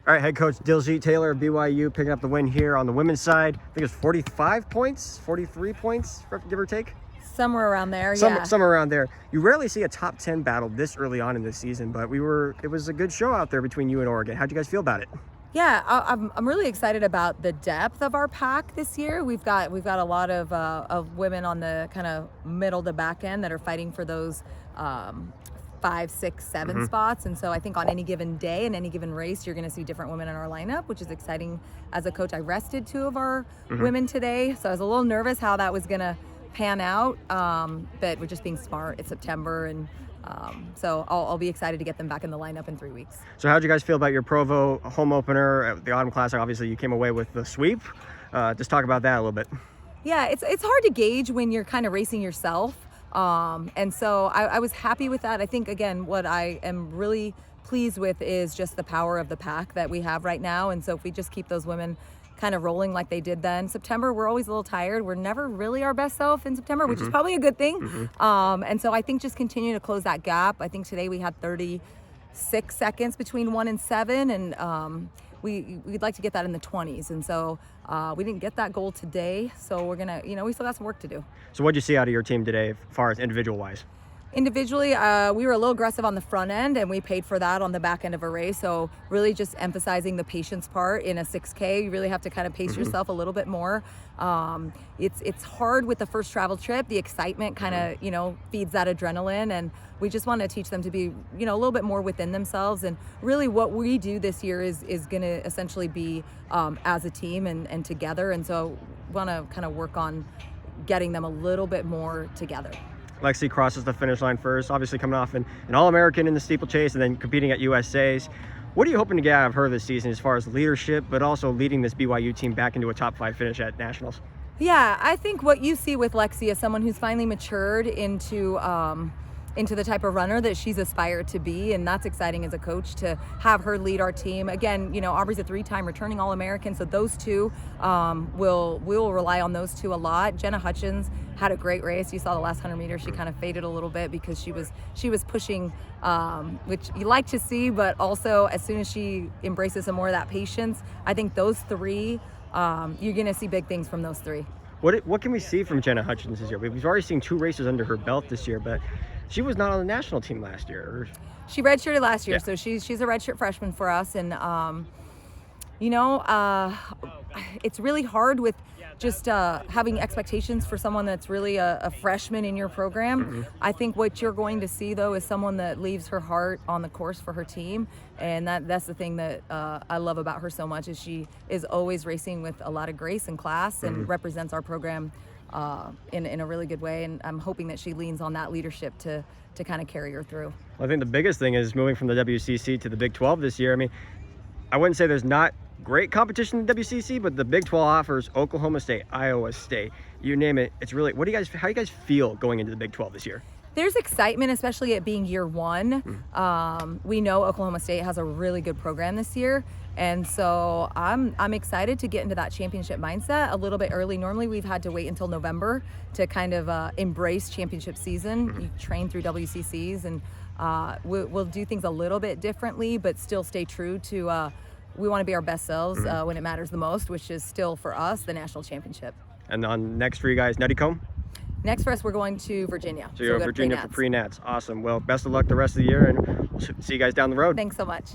All right, head coach Diljeet Taylor of BYU picking up the win here on the women's side. I think it's 45 points, 43 points, give or take. Somewhere around there, yeah. Somewhere around there. You rarely see a top 10 battle this early on in the season, but it was a good show out there between you and Oregon. How'd you guys feel about it? Yeah, I'm really excited about the depth of our pack this year. We've got a lot of women on the kind of middle to back end that are fighting for those 5, 6, 7 spots. And so I think on any given day in any given race, you're going to see different women in our lineup, which is exciting. As a coach, I rested 2 of our women today, so I was a little nervous how that was going to pan out. But we're just being smart. It's September, and so I'll be excited to get them back in the lineup in 3 weeks. So how'd you guys feel about your Provo home opener, the Autumn Classic? Obviously, you came away with the sweep. Just talk about that a little bit. Yeah, it's hard to gauge when you're kind of racing yourself. And so I was happy with that. I think, again, what I am really pleased with is just the power of the pack that we have right now. And so if we just keep those women kind of rolling like they did then. September, we're always a little tired. We're never really our best self in September, which is probably a good thing. And so I think just continue to close that gap. I think today we had 36 seconds between 1 and 7, and we'd like to get that in the 20s. And so we didn't get that goal today, so we're gonna, we still got some work to do. So what'd you see out of your team today as far as individual wise? Individually, we were a little aggressive on the front end, and we paid for that on the back end of a race. So really just emphasizing the patience part in a 6K. You really have to kind of pace yourself a little bit more. It's hard with the first travel trip. The excitement kind of, feeds that adrenaline, and we just want to teach them to be, a little bit more within themselves. And really what we do this year is going to essentially be as a team and together. And so want to kind of work on getting them a little bit more together. Lexi crosses the finish line first, obviously coming off an All-American in the steeplechase and then competing at USA's. What are you hoping to get out of her this season as far as leadership, but also leading this BYU team back into a top 5 finish at Nationals? Yeah, I think what you see with Lexi is someone who's finally matured into the type of runner that she's aspired to be, and that's exciting as a coach to have her lead our team. Again, Aubrey's a 3-time returning All-American, so those two we'll rely on those two a lot. Jenna Hutchins had a great race. You saw the last 100 meters; she kind of faded a little bit because she was pushing, which you like to see, but also as soon as she embraces some more of that patience, I think those 3, you're going to see big things from those 3. What can we see from Jenna Hutchins this year? We've already seen 2 races under her belt this year, but she was not on the national team last year. She redshirted last year, yeah. So she's a redshirt freshman for us, and it's really hard with just having expectations for someone that's really a freshman in your program. I think what you're going to see, though, is someone that leaves her heart on the course for her team, and that's the thing that I love about her so much, is she is always racing with a lot of grace and class and represents our program in a really good way, and I'm hoping that she leans on that leadership to kind of carry her through. Well, I think the biggest thing is moving from the WCC to the Big 12 this year. I mean, I wouldn't say there's not great competition in the WCC, but the Big 12 offers Oklahoma State, Iowa State, you name it. It's really, how do you guys feel going into the Big 12 this year? There's excitement, especially it being year 1. We know Oklahoma State has a really good program this year, and so I'm excited to get into that championship mindset a little bit early. Normally we've had to wait until November to kind of embrace championship season. You train through WCCs, and we'll do things a little bit differently, but still stay true to we want to be our best selves when it matters the most, which is still for us the national championship. And on next for you guys, Nutty Comb? Next for us, we're going to Virginia. So you're Virginia for pre-nats. Awesome. Well, best of luck the rest of the year, and we'll see you guys down the road. Thanks so much.